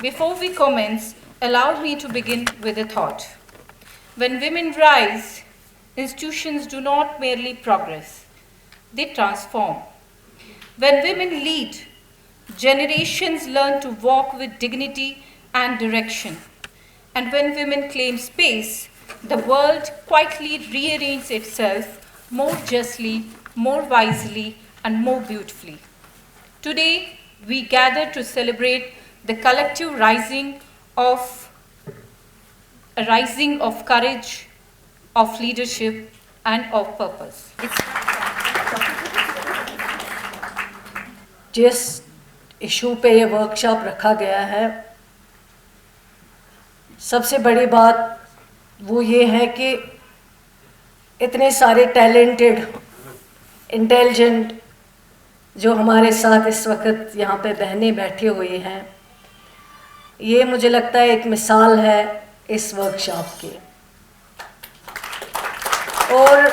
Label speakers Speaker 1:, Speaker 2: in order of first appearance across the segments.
Speaker 1: Before we commence, allow me to begin with a thought. When women rise, institutions do not merely progress, they transform. When women lead, generations learn to walk with dignity and direction. And when women claim space, the world quietly rearranges itself more justly, more wisely, and more beautifully. Today, we gather to celebrate the collective rising of courage, of leadership, and of purpose.
Speaker 2: जिस issue पे ये workshop रखा गया है, सबसे बड़ी बात वो ये है कि इतने सारे टैलेंटेड, इंटेलिजेंट जो हमारे साथ इस वक्त यहाँ पे बहनें बैठी हुई हैं, ये मुझे लगता है एक मिसाल है इस वर्कशॉप की। और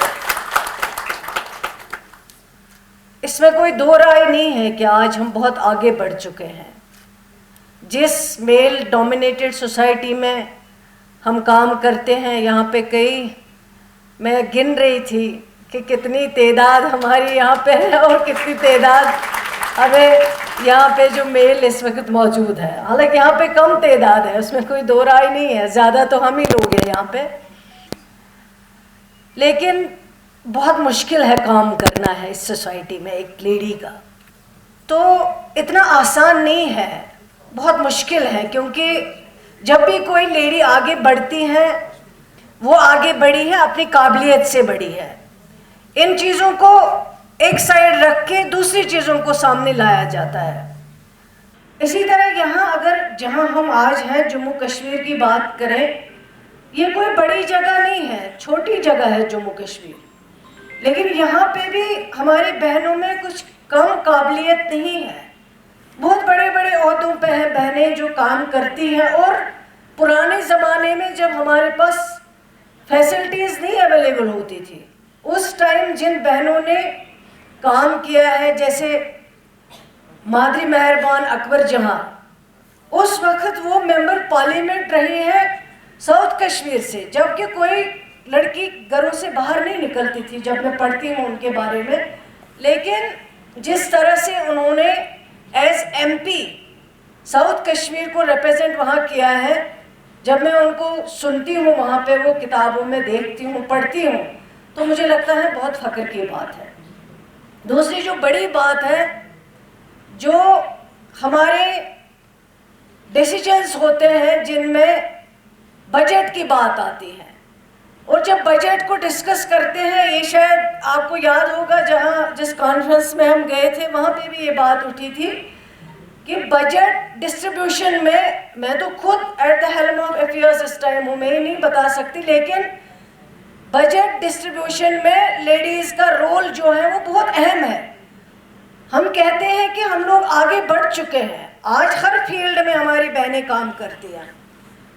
Speaker 2: इसमें कोई दो राय नहीं है कि आज हम बहुत आगे बढ़ चुके हैं। जिस मेल डोमिनेटेड सोसाइटी में हम काम करते हैं, यहाँ पे मैं गिन रही थी कि कितनी तादाद हमारी यहाँ पे है और कितनी तादाद हमें यहाँ पे जो मेल इस वक्त मौजूद है। हालांकि यहाँ पे कम तादाद है, उसमें कोई दो राय नहीं है, ज़्यादा तो हम ही लोग हैं यहाँ पे। लेकिन बहुत मुश्किल है काम करना है इस सोसाइटी में एक लेडी का, तो इतना आसान नहीं है, बहुत मुश्किल है। क्योंकि जब भी कोई लेडी आगे बढ़ती है, वो आगे बढ़ी है अपनी काबिलियत से बढ़ी है। इन चीज़ों को एक साइड रख के दूसरी चीज़ों को सामने लाया जाता है। इसी तरह यहाँ अगर जहाँ हम आज हैं जम्मू कश्मीर की बात करें, ये कोई बड़ी जगह नहीं है, छोटी जगह है जम्मू कश्मीर। लेकिन यहाँ पे भी हमारी बहनों में कुछ कम काबिलियत नहीं है। बहुत बड़े बड़े ओहदों पे हैं बहनें जो काम करती हैं। और पुराने ज़माने में जब हमारे पास फैसिलिटीज़ नहीं अवेलेबल होती थी, उस टाइम जिन बहनों ने काम किया है, जैसे मादरी मेहरबान अकबर जहां, उस वक्त वो मेंबर पार्लियामेंट रही है साउथ कश्मीर से, जबकि कोई लड़की घरों से बाहर नहीं निकलती थी जब मैं पढ़ती हूँ उनके बारे में। लेकिन जिस तरह से उन्होंने एज एमपी साउथ कश्मीर को रिप्रेजेंट वहाँ किया है, जब मैं उनको सुनती हूँ वहाँ पे, वो किताबों में देखती हूँ, पढ़ती हूँ, तो मुझे लगता है बहुत फ़ख्र की बात है। दूसरी जो बड़ी बात है, जो हमारे डिसीजंस होते हैं जिनमें बजट की बात आती है, और जब बजट को डिस्कस करते हैं, ये शायद आपको याद होगा जिस कॉन्फ्रेंस में हम गए थे वहाँ पे भी ये बात उठी थी कि बजट डिस्ट्रीब्यूशन में, मैं तो खुद at the helm of affairs इस टाइम हूँ, मैं ये नहीं बता सकती, लेकिन बजट डिस्ट्रीब्यूशन में लेडीज़ का रोल जो है वो बहुत अहम है। हम कहते हैं कि हम लोग आगे बढ़ चुके हैं, आज हर फील्ड में हमारी बहनें काम करती हैं,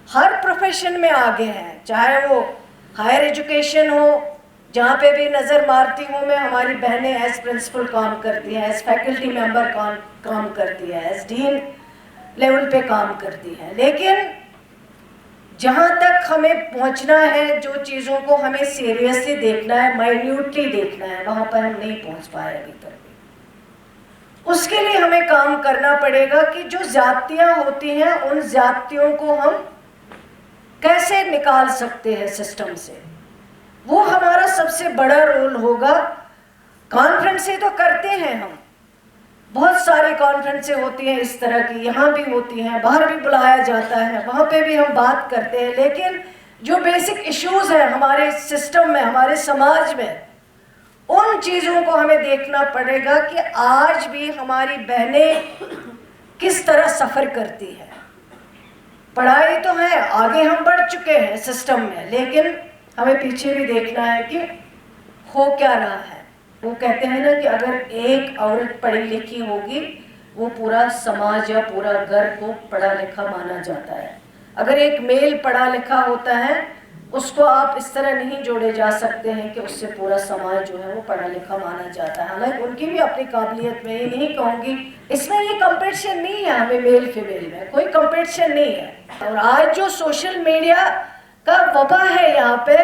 Speaker 2: हर प्रोफेशन में आगे हैं, चाहे वो हायर एजुकेशन हो, जहाँ पे भी नज़र मारती हूँ मैं, हमारी बहनें एज प्रिंसिपल काम करती हैं, एज फैकल्टी मेंबर काम करती हैं, एज डीन लेवल पे काम करती हैं। लेकिन जहाँ तक हमें पहुँचना है, जो चीज़ों को हमें सीरियसली देखना है, माइन्यूटली देखना है, वहाँ पर हम नहीं पहुँच पाए अभी तक भी। उसके लिए हमें काम करना पड़ेगा कि जो ज़्यादतियाँ होती हैं, उन ज़्यादतियों को हम कैसे निकाल सकते हैं सिस्टम से, वो हमारा सबसे बड़ा रोल होगा। कॉन्फ्रेंसें तो करते हैं हम, बहुत सारी कॉन्फ्रेंसें होती हैं इस तरह की, यहाँ भी होती हैं, बाहर भी बुलाया जाता है, वहाँ पे भी हम बात करते हैं। लेकिन जो बेसिक इश्यूज़ हैं हमारे सिस्टम में, हमारे समाज में, उन चीज़ों को हमें देखना पड़ेगा कि आज भी हमारी बहनें किस तरह सफ़र करती हैं। पढ़ाई तो है, आगे हम बढ़ चुके हैं सिस्टम में, लेकिन हमें पीछे भी देखना है कि हो क्या रहा है। वो कहते हैं ना कि अगर एक औरत पढ़ी लिखी होगी, वो पूरा समाज या पूरा घर को पढ़ा लिखा माना जाता है। अगर एक मेल पढ़ा लिखा होता है, उसको आप इस तरह नहीं जोड़े जा सकते हैं कि उससे पूरा समाज जो है वो पढ़ा लिखा माना जाता है। हालांकि उनकी भी अपनी काबिलियत में, ये नहीं कहूँगी, इसमें ये कंपटीशन नहीं है, हमें मेल फीमेल में कोई कंपटीशन नहीं है। और आज जो सोशल मीडिया का वबा है यहाँ पे,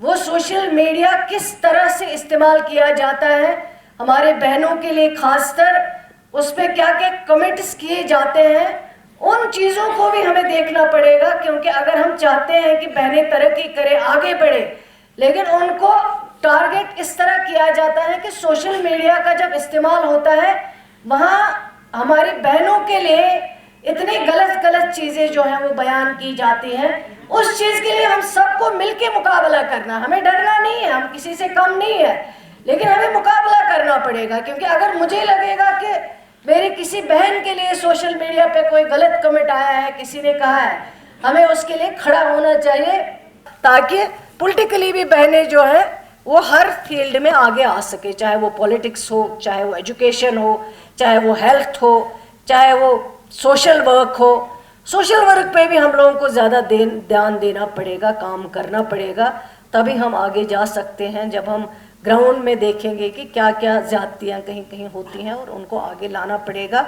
Speaker 2: वो सोशल मीडिया किस तरह से इस्तेमाल किया जाता है हमारे बहनों के लिए, खासकर उस पर क्या क्या कमेंट्स किए जाते हैं, उन चीज़ों को भी हमें देखना पड़ेगा। क्योंकि अगर हम चाहते हैं कि बहनें तरक्की करें, आगे बढ़े, लेकिन उनको टारगेट इस तरह किया जाता है कि सोशल मीडिया का जब इस्तेमाल होता है वहाँ हमारी बहनों के लिए इतनी गलत गलत चीज़ें जो हैं वो बयान की जाती हैं। उस चीज़ के लिए हम सबको मिलके मुकाबला करना, हमें डरना नहीं है, हम किसी से कम नहीं है, लेकिन हमें मुकाबला करना पड़ेगा। क्योंकि अगर मुझे लगेगा कि मेरी किसी बहन के लिए सोशल मीडिया पे कोई गलत कमेंट आया है, किसी ने कहा है, हमें उसके लिए खड़ा होना चाहिए, ताकि पॉलिटिकली भी बहनें जो है वो हर फील्ड में आगे आ सके, चाहे वो पॉलिटिक्स हो, चाहे वो एजुकेशन हो, चाहे वो हेल्थ हो, चाहे वो सोशल वर्क हो। सोशल वर्क पे भी हम लोगों को ज़्यादा ध्यान देना पड़ेगा, काम करना पड़ेगा, तभी हम आगे जा सकते हैं। जब हम ग्राउंड में देखेंगे कि क्या क्या ज़्यादतियाँ कहीं कहीं होती हैं और उनको आगे लाना पड़ेगा,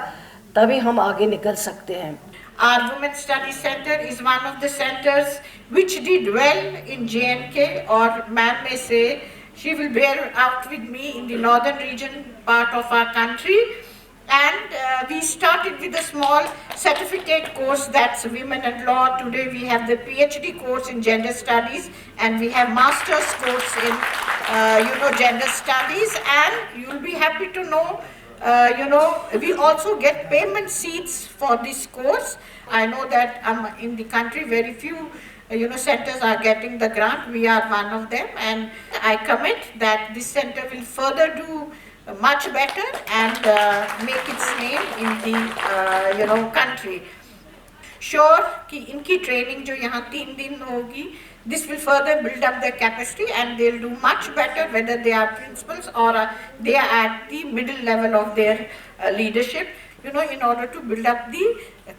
Speaker 2: तभी हम आगे निकल सकते हैं।
Speaker 3: Our Women Study Center is one of the centers which did well in JNK, or ma'am may say she will bear out with me in the northern region part of our country. And we started with a small certificate course, that's Women and Law. Today we have the PhD course in Gender Studies, and we have Master's course in Gender Studies. And you'll be happy to know, we also get payment seats for this course. I know that in the country very few centers are getting the grant. We are one of them, and I commit that this center will further do much better and make its name in the country. Sure कि इनकी training जो यहाँ 3 दिन होगी, this will further build up their capacity and they'll do much better whether they are principals or they are at the middle level of their leadership, in order to build up the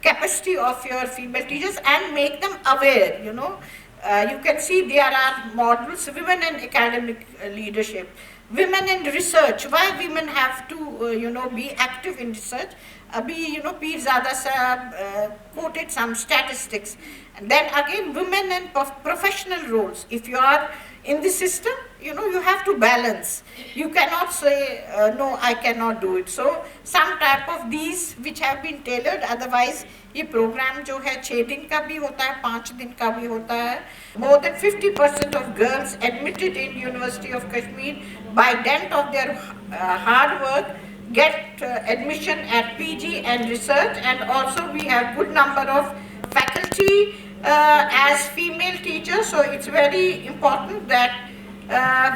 Speaker 3: capacity of your female teachers and make them aware. You can see there are models, women and academic leadership, women in research. Why women have to be active in research? Abhi Pirzada Sahab quoted some statistics. And then again, women and professional roles. If you are in the system, you have to balance. You cannot say no, I cannot do it. So some type of these which have been tailored. Otherwise ये programme जो है 6 दिन का भी होता है, 5 दिन का भी होता है. More than 50% of girls admitted in University of Kashmir by dint of their hard work get admission at PG and research. And also we have good number of faculty as female teachers. So it's very important that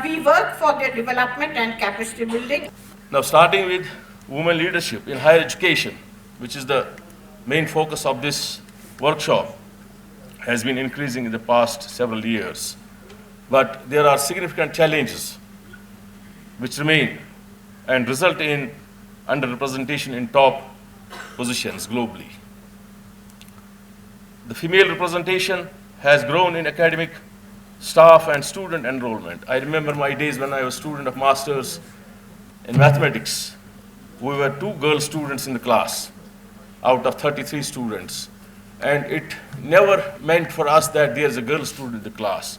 Speaker 3: we work for their development and capacity building.
Speaker 4: Now, starting with women leadership in higher education, which is the main focus of this workshop, has been increasing in the past several years. But there are significant challenges which remain and result in underrepresentation in top positions globally. The female representation has grown in academic staff and student enrollment. I remember my days when I was student of masters in mathematics. We were 2 girl students in the class out of 33 students. And it never meant for us that there's a girl student in the class.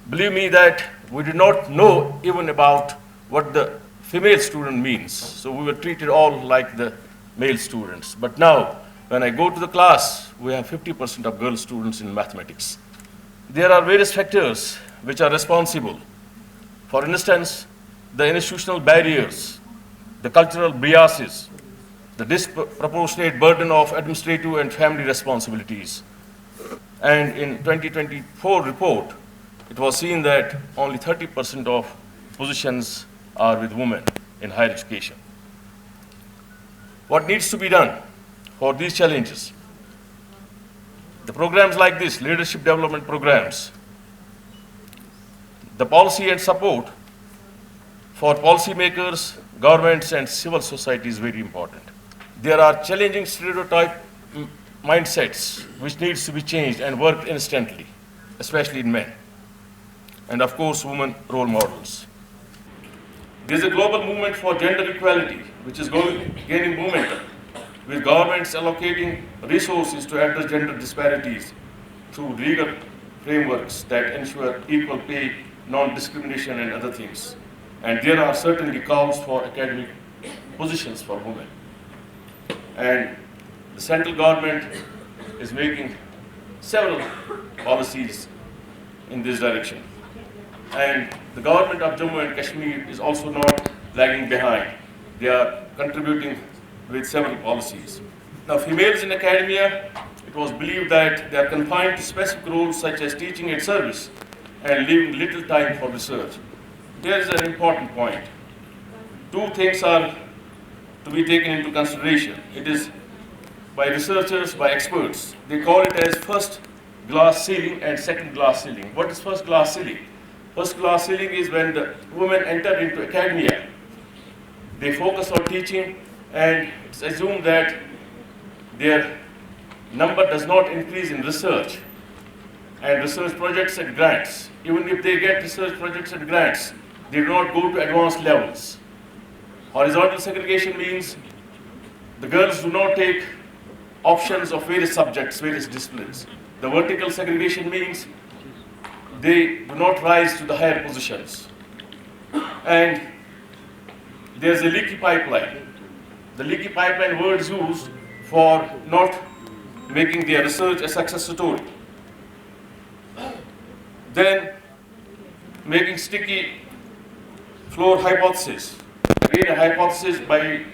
Speaker 4: Believe me that we did not know even about what the female student means. So we were treated all like the male students. But now, when I go to the class, we have 50% of girl students in mathematics. There are various factors which are responsible. For instance, the institutional barriers, the cultural biases, the disproportionate burden of administrative and family responsibilities. And in 2024 report, it was seen that only 30% of positions are with women in higher education. What needs to be done for these challenges? The programs like this, leadership development programs, the policy and support for policymakers, governments, and civil society is very important. There are challenging stereotype mindsets which needs to be changed and worked instantly. especially in men. And of course, women role models. There is a global movement for gender equality, which is gaining momentum, with governments allocating resources to address gender disparities through legal frameworks that ensure equal pay, non-discrimination, and other things. And there are certainly calls for academic positions for women. And the central government is making several policies in this direction. And the government of Jammu and Kashmir is also not lagging behind. They are contributing with several policies. Now, females in academia, it was believed that they are confined to specific roles such as teaching and service and leaving little time for research. Here is an important point. Two things are to be taken into consideration. It is by researchers, by experts. They call it as first glass ceiling and second glass ceiling. What is first glass ceiling? First glass ceiling is when the women enter into academia. They focus on teaching, and it's assumed that their number does not increase in research and research projects and grants. Even if they get research projects and grants, they do not go to advanced levels. Horizontal segregation means the girls do not take options of various subjects, various disciplines. The vertical segregation means they do not rise to the higher positions. And there's a leaky pipeline. The leaky pipeline word is used for not making their research a success story. Then making sticky floor hypothesis. Again, a hypothesis applied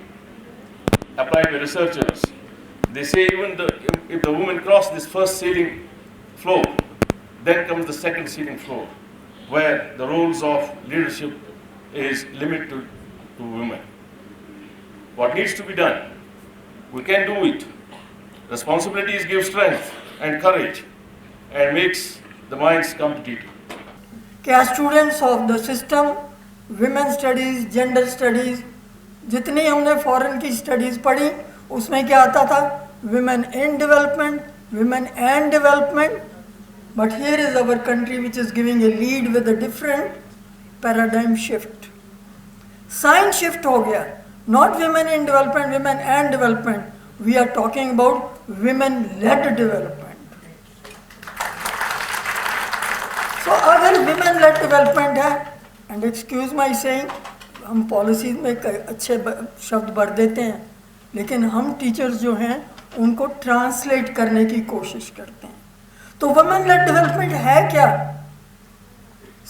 Speaker 4: by researchers. They say even if the women cross this first ceiling floor, then comes the second ceiling floor, where the roles of leadership is limited to women. What needs to be done? We can do it. Responsibilities give strength and courage and makes the minds competitive.
Speaker 5: क्या students of the system women studies gender studies जितनी हमने foreign की studies पढ़ी उसमें क्या आता था women in development women and development but here is our country which is giving a lead with a different paradigm shift sign shift हो गया not women in development women and development we are talking about women led development तो अगर women led development है and excuse my saying हम policies में अच्छे शब्द भर देते हैं लेकिन हम टीचर्स जो हैं उनको ट्रांसलेट करने की कोशिश करते हैं तो वुमेन लेड डेवलपमेंट है क्या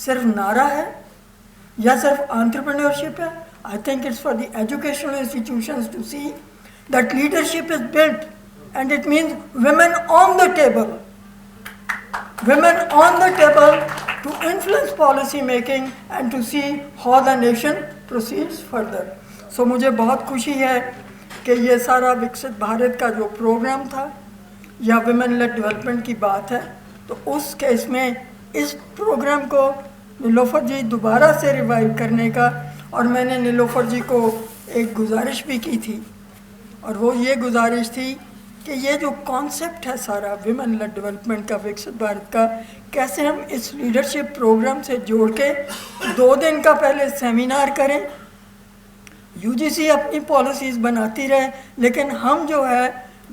Speaker 5: सिर्फ नारा है या सिर्फ एंटरप्रेन्योरशिप है I think it's for the educational institutions to see that leadership is built and it means women on the table women on the table to influence policy making and to see how the nation proceeds further. So मुझे बहुत खुशी है कि ये सारा विकसित भारत का जो प्रोग्राम था या women led development की बात है तो उस केस में इस प्रोग्राम को नीलोफर जी दोबारा से रिवाइव करने का और मैंने नीलोफर जी को एक गुजारिश भी की थी और वो ये गुजारिश थी कि ये जो कॉन्सेप्ट है सारा विमेन लेड डेवलपमेंट का विकसित भारत का कैसे हम इस लीडरशिप प्रोग्राम से जोड़ के 2 दिन का पहले सेमिनार करें यूजीसी अपनी पॉलिसीज़ बनाती रहे लेकिन हम जो है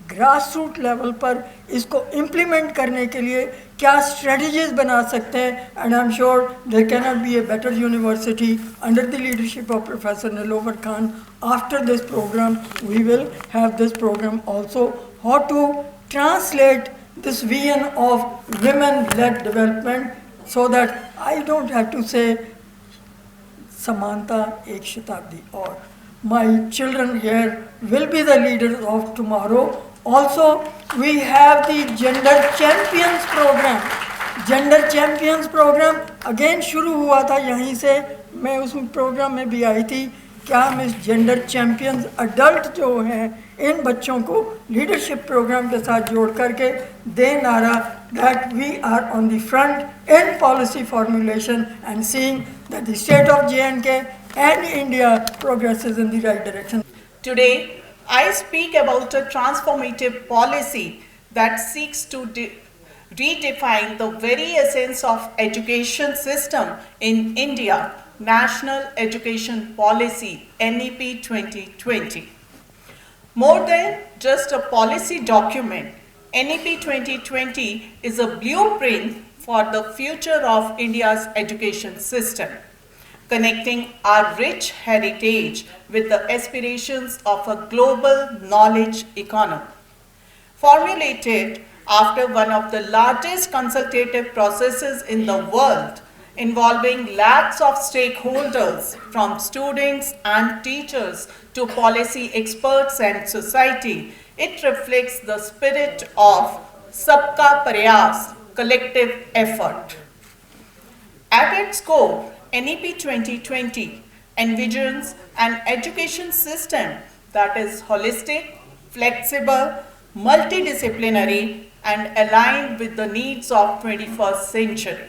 Speaker 5: ग्रास रूट लेवल पर इसको इम्प्लीमेंट करने के लिए क्या स्ट्रेटजीज बना सकते हैं and I am sure there can not be a better university under the leadership of professor Nilofar Khan after this programme we will have this programme also how to translate this vision of women-led development so that I don't have to say Samanta ek shatabdi or my children here will be the leaders of tomorrow. Also, we have the Gender Champions program. Gender Champions program again शुरू हुआ था यहीं से मैं उस programme में भी आई थी क्या हम इस जेंडर चैम्पियंस अडल्ट जो हैं इन बच्चों को लीडरशिप प्रोग्राम के साथ जोड़ करके दे नारा that we are on the front in policy formulation and seeing that the state of J&K and India progresses in the right direction.
Speaker 6: Today, I speak about a transformative policy that seeks to redefine the very essence of education system in India, National Education Policy, NEP 2020. More than just a policy document, NEP 2020 is a blueprint for the future of India's education system, connecting our rich heritage with the aspirations of a global knowledge economy. Formulated after one of the largest consultative processes in the world, involving lakhs of stakeholders from students and teachers to policy experts and society, it reflects the spirit of Sabka Prayas, collective effort. At its core, NEP 2020 envisions an education system that is holistic, flexible, multidisciplinary, and aligned with the needs of 21st century.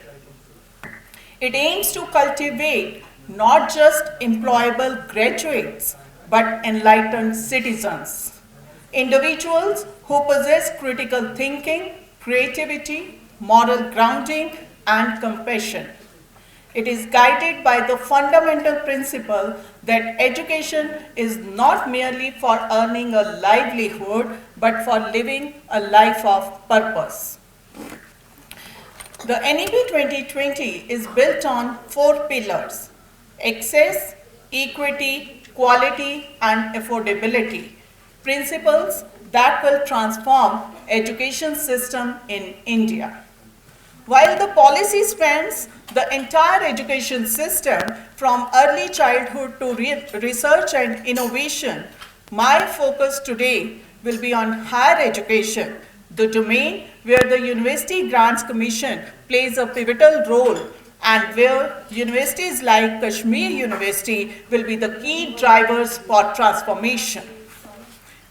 Speaker 6: It aims to cultivate not just employable graduates, but enlightened citizens, individuals who possess critical thinking, creativity, moral grounding, and compassion. It is guided by the fundamental principle that education is not merely for earning a livelihood, but for living a life of purpose. The NEP 2020 is built on 4 pillars: access, equity, quality, and affordability, principles that will transform education system in India. While the policy spans the entire education system from early childhood to research and innovation, my focus today will be on higher education, the domain where the University Grants Commission plays a pivotal role and where universities like Kashmir University will be the key drivers for transformation.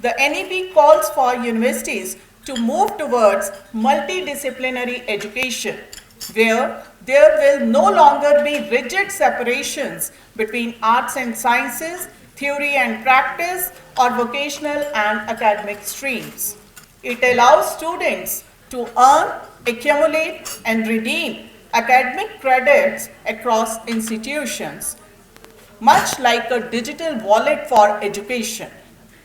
Speaker 6: The NEP calls for universities to move towards multidisciplinary education, where there will no longer be rigid separations between arts and sciences, theory and practice, or vocational and academic streams. It allows students to earn, accumulate, and redeem academic credits across institutions, much like a digital wallet for education.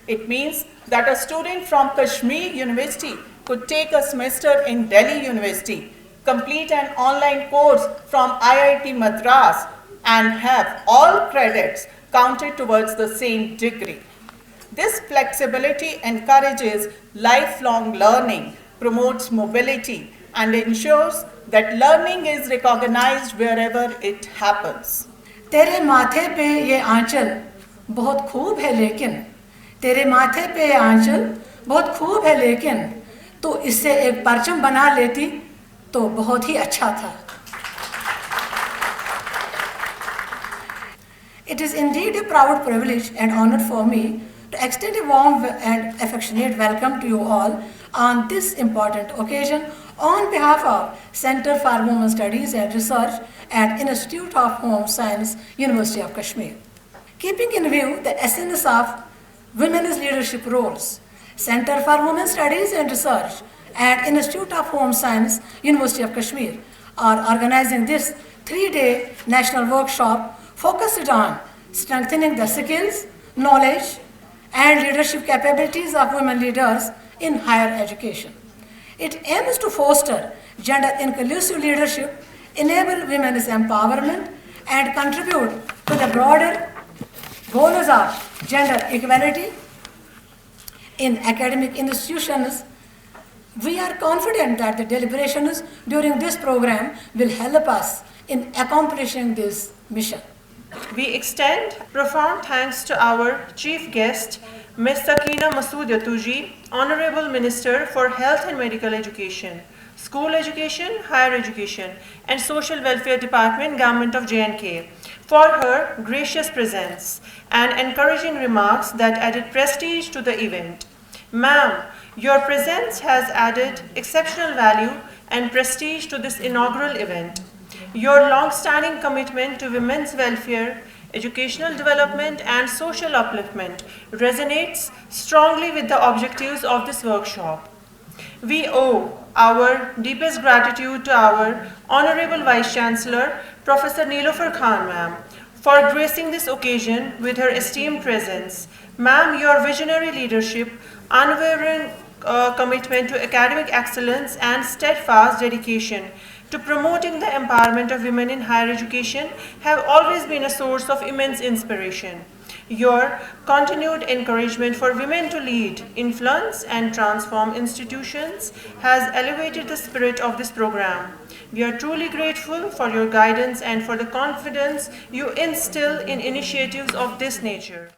Speaker 6: It means that a student from Kashmir University could take a semester in Delhi University, complete an online course from IIT Madras, and have all credits counted towards the same degree. This flexibility encourages lifelong learning, promotes mobility, and ensures that learning is recognized wherever it happens.
Speaker 2: तेरे माथे पे ये आंचल बहुत खूब है लेकिन तेरे माथे पे ये आंचल बहुत खूब है लेकिन तो इससे एक परचम बना लेती तो बहुत ही अच्छा था. It is indeed a proud privilege and honor for me to extend a warm and affectionate welcome to you all on this important occasion on behalf of Center for Women Studies and Research at Institute of Home Science, University of Kashmir. Keeping in view the essence of women's leadership roles, Center for Women Studies and Research at Institute of Home Science, University of Kashmir are organizing this 3-day national workshop focused on strengthening the skills, knowledge, and leadership capabilities of women leaders in higher education. It aims to foster gender-inclusive leadership, enable women's empowerment, and contribute to the broader goals of gender equality in academic institutions. We are confident that the deliberations during this program will help us in accomplishing this mission.
Speaker 7: We extend profound thanks to our chief guest, Ms. Sakina Masood Yatuji, Honorable Minister for Health and Medical Education, School Education, Higher Education, and Social Welfare Department, Government of J&K, for her gracious presence and encouraging remarks that added prestige to the event. Ma'am, your presence has added exceptional value and prestige to this inaugural event. Your long-standing commitment to women's welfare, educational development, and social upliftment resonates strongly with the objectives of this workshop. We owe our deepest gratitude to our Honorable Vice Chancellor, Professor Nilofer Khan, ma'am, for gracing this occasion with her esteemed presence. Ma'am, your visionary leadership, unwavering commitment to academic excellence and steadfast dedication to promoting the empowerment of women in higher education have always been a source of immense inspiration. Your continued encouragement for women to lead, influence, and transform institutions has elevated the spirit of this program. We are truly grateful for your guidance and for the confidence you instill in initiatives of this nature.